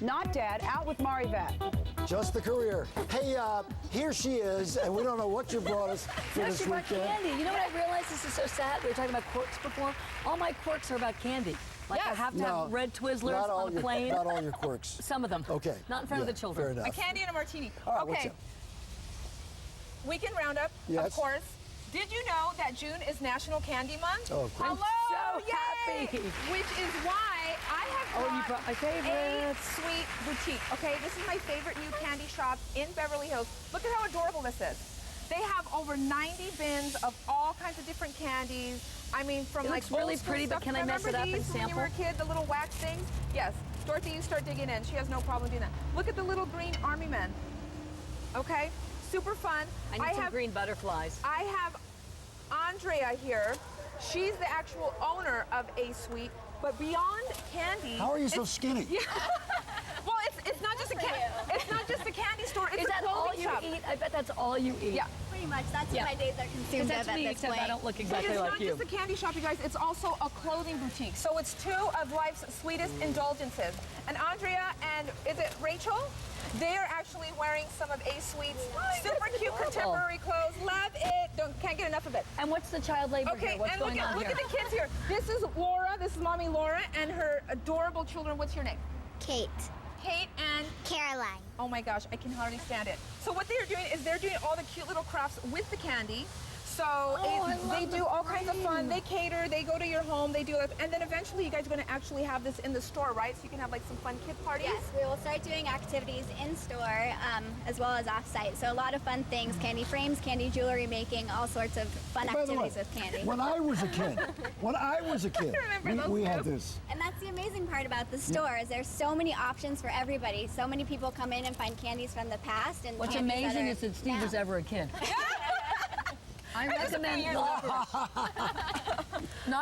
not Dad, out with Mar Yvette. Just the career. Hey, here she is, and we don't know what you brought us for No, this she brought weekend. candy. You know what I realized? This is so sad. We were talking about quirks before. All my quirks are about candy. Like I have to have red Twizzlers on a plane. Not all your quirks. Some of them. Okay. Not in front of the children. Fair enough. A candy and a martini. All right, okay. Weekend Roundup, Yes. of course. Did you know that June is National Candy Month? Oh, of course. Hello! So Yay! happy. Which is why I have you brought my favorite. Asweet boutique. Okay, this is my favorite new candy shop in Beverly Hills. Look at how adorable this is. They have over 90 bins of all kinds of different candies. I mean, from It like looks really old school pretty, but stuff. can I mess it up and Remember these when you were a sample? kid, the little wax things? Yes. Dorothy, you start digging in. She has no problem doing that. Look at the little green army men. Okay, super fun. I need some green butterflies. I have Andrea here. She's the actual owner of Asweet, but beyond candy. How are you so skinny? Yeah. Well, it's not just a it's not just a candy store. It's Is a that all clothing you shop. eat? I bet that's all you eat. Yeah. Pretty much. That's Yeah. what my days are consumed That's of at me, this except point. I don't look But exactly it's like not you. just a candy shop, you guys. It's also a clothing boutique. So it's two of life's sweetest indulgences. And Andrea and is it Rachel? They are actually wearing some of Asweet's super cute adorable. contemporary clothes. Love it. Can't get enough of it. And what's the child labor Okay, here? What's and going on look here? at the kids here. This is Laura. This is Mommy Laura and her adorable children. What's your name? Kate. Kate and Caroline. oh my gosh, I can hardly stand it. So what they're doing is they're doing all the cute little crafts with the candy. So they do all kinds of fun. They cater, they go to your home, they do it. And then eventually you guys are going to actually have this in the store, right? So you can have like some fun kid parties. Yes, we will start doing activities in store as well as off-site. So a lot of fun things, candy frames, candy jewelry making, all sorts of fun By the way, activities with candy. when I was a kid, remember we those had too. this. And that's the amazing part about the store is there's so many options for everybody. So many people come in and find candies from the past and What's candies amazing are is that Steve now. was ever a kid. I recommend years not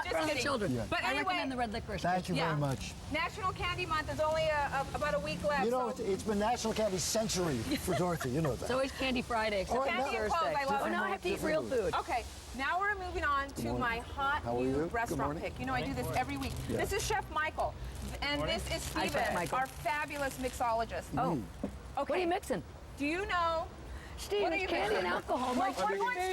Just for the kidding. children. Yeah. But I anyway, recommend the red licorice. Thank you Yeah. very much. National Candy Month is only about a week left. You know, so it's been National Candy Century for Dorothy. You know that. It's always Candy Friday, except Oh, for Candy and Thursday. clothes, I love Oh, it. now I have to eat real food. Okay, now we're moving on to morning. my hot How are new you? Good restaurant morning. pick. You know, I do this every week. Yeah. This is Chef Michael, and this is Hi, Chef Steven, Michael. our fabulous mixologist. Oh, Okay. what are you mixing? Do you know? Steve, What are it's you candy mixing? and alcohol. Well, My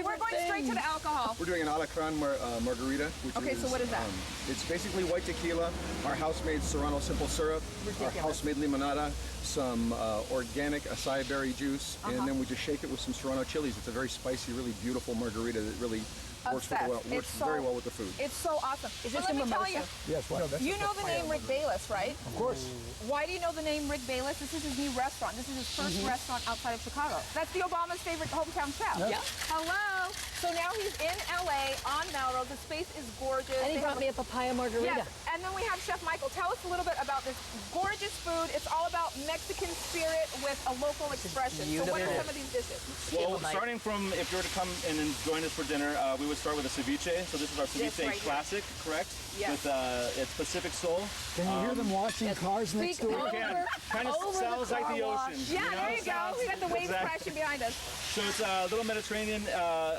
we're going straight to the alcohol. We're doing an Alacran margarita, which Okay, so what is that? It's basically white tequila, our house-made Serrano simple syrup, Ridiculous. our house-made limonada, some organic acai berry juice, Uh-huh. and then we just shake it with some Serrano chilies. It's a very spicy, really beautiful margarita that really works Obsessed. works very well with the food. It's so awesome. Is But this let a me tell mimosa? you, Yes, what? you know the name Rick Bayless, right? Of course. Why do you know the name Rick Bayless? This is his new restaurant. This is his first restaurant outside of Chicago. That's the Obama's favorite hometown chef. Yep. Yeah. Hello. So now he's in LA on Melrose. The space is gorgeous. And he They brought have me a papaya margarita. Yes, and then we have Chef Michael. Tell us a little bit about this gorgeous food. It's all about Mexican spirit with a local expression. So what are beautiful. some of these dishes? Well, Like- starting from, if you were to come and join us for dinner, we would start with a ceviche. So this is our ceviche right here. classic, correct? Yes. With it's Pacific Soul. Can you hear them washing cars next Speak door? over- Kind of over the sounds like car the wash. ocean. Yeah, you know? there you go. Sounds- We got the waves exactly. crashing behind us. So it's a little Mediterranean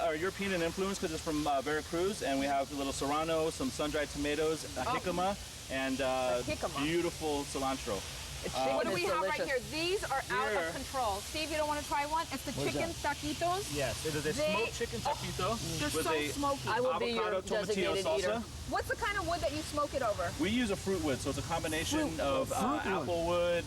or European in influence because it's from Veracruz, and we have a little serrano, some sun-dried tomatoes, jicama, and jicama. beautiful cilantro. It's What do chicken we is have right delicious. here? These are out Here. of control. Steve, you don't want to try one? It's the What is chicken taquitos. Yes, it is a They- smoked chicken taquito They're with so a smoky. I will be your avocado tomatillo designated salsa. eater. What's the kind of wood that you smoke it over? We use a fruit wood, so it's a combination of apple wood,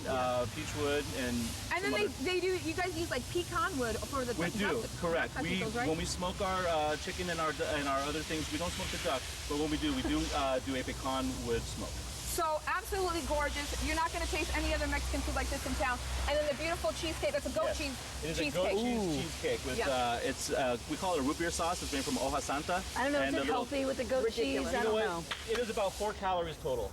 peach wood, and And then some other- they do. You guys use like pecan wood for the. We do, correct. Taquitos, right? When we smoke our chicken and our other things, we don't smoke the duck, but when we do do a pecan wood smoke. So absolutely gorgeous. You're not going to taste any other Mexican food like this in town. And then the beautiful cheesecake. That's a goat Yes. cheese It is a cheesecake. goat cheese cheesecake with Yeah. we call it a root beer sauce. It's made from hoja santa. I don't know, and is a it little- healthy with the goat Ridiculous. cheese? I You know don't what? know. It is about 4 calories total.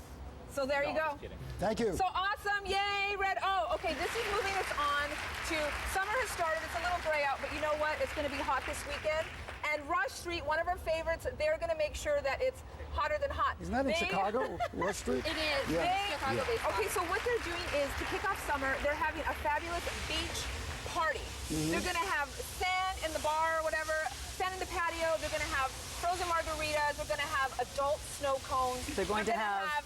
So there you No, go. just kidding. Thank you. So awesome, yay, red. Oh, okay, this is moving us on to, summer has started, it's a little gray out, but you know what? It's gonna be hot this weekend. And Rush Street, one of our favorites, they're gonna make sure that it's hotter than hot. Isn't that in Chicago, Rush Street? It is. Yeah. Chicago-based. Okay, so what they're doing is, to kick off summer, they're having a fabulous beach party. They're gonna have sand in the bar or whatever, sand in the patio, they're gonna have frozen margaritas, they're gonna have adult snow cones. They're going to gonna have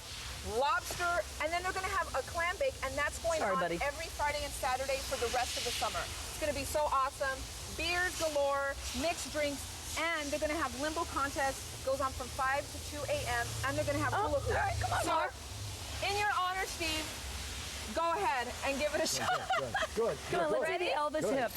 lobster, and then they're going to have a clam bake, and that's going on every Friday and Saturday for the rest of the summer. It's going to be so awesome. Beers galore, mixed drinks, and they're going to have limbo contests. Goes on from 5 to 2 a.m. and they're going to have hula hoops. All right, come on, Mar. In your honor, Steve, go ahead and give it a shot. Good. Come on, let's see the Elvis hip.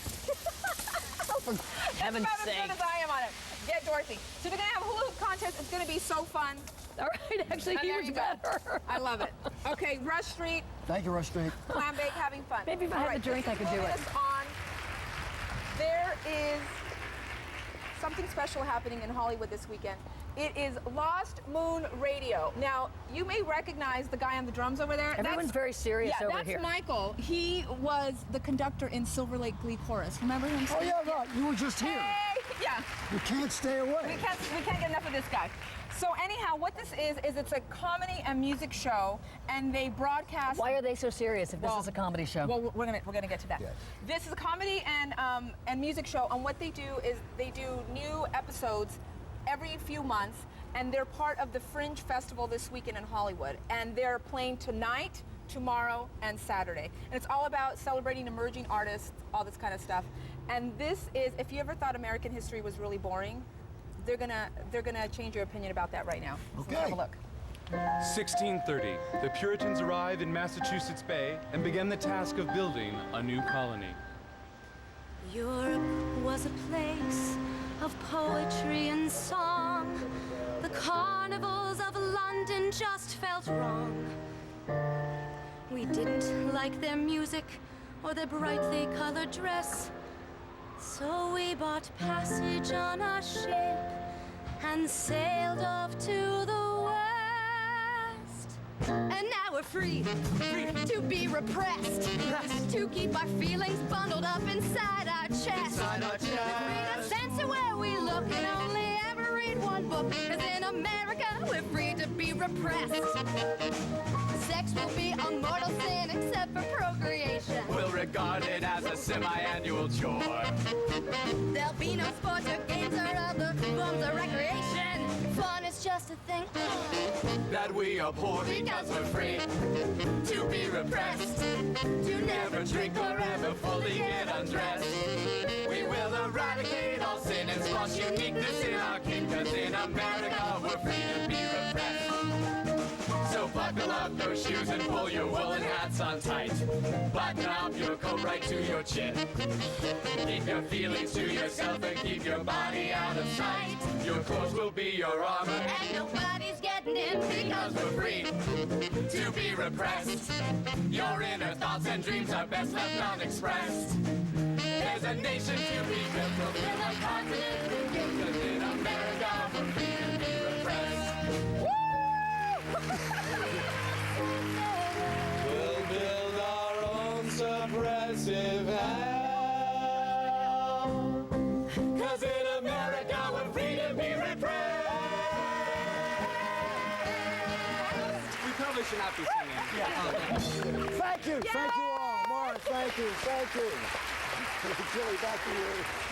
Heaven's About as sake. good as I am on it. Get Dorothy. So they're going to have a hula hoop contest. It's going to be so fun. All right, actually, And he there was you go. better. I love it. Okay, Rush Street, Thank you, Rush Street. clam bake, having fun. Maybe if I All had a drink, this I could is do moving it. us on. There is something special happening in Hollywood this weekend. It is Lost Moon Radio. Now, you may recognize the guy on the drums over there. Everyone's very serious over that's here. Michael. He was the conductor in Silver Lake Glee Chorus. Remember him? Oh, yeah, right. You were just here. Hey! Yeah. You can't stay away. We can't get enough of this guy. So anyhow, what this is it's a comedy and music show, and they broadcast. Why are they so serious if this is a comedy show? Well, we're gonna get to that. Yes. This is a comedy and music show, and what they do is they do new episodes every few months, and they're part of the Fringe Festival this weekend in Hollywood, and they're playing tonight, tomorrow, and Saturday. And it's all about celebrating emerging artists, all this kind of stuff. And this is, if you ever thought American history was really boring, they're gonna change your opinion about that right now. So Okay. let's have a look. 1630, the Puritans arrive in Massachusetts Bay and begin the task of building a new colony. Europe was a place of poetry and song. The carnivals of London just felt wrong. We didn't like their music or their brightly colored dress. So we bought passage on a ship and sailed off to the west. And now we're free to be repressed, to keep our feelings bundled up inside our chest. With greater sense of where we look and only ever read one book. 'Cause in America, we're free to be repressed. Sex will be a mortal sin except for procreation. We'll regard it as a semi-annual chore. There'll be no sports or games or other forms of recreation. Fun is just a thing That we abhor because we're free to be repressed, to never drink or ever fully get undressed. We will eradicate all sin and squash uniqueness in our kin, 'cause in America we're free to be repressed. So buckle up those shoes and pull your woolen hats on tight. Button up your coat right to your chin. Keep your feelings to yourself and keep your body out of sight. Your clothes will be your armor, and nobody's getting in because we're free to be repressed. Your inner thoughts and dreams are best left unexpressed. There's a nation to be built, we'll build a continent to build, 'cause in America we're free to be repressed. We'll build our own suppressive hell, 'cause in America we're free to be repressed. We probably should not be singing. Thank you. Thank you all. Mar, thank you. Thank you. Julie, back to you.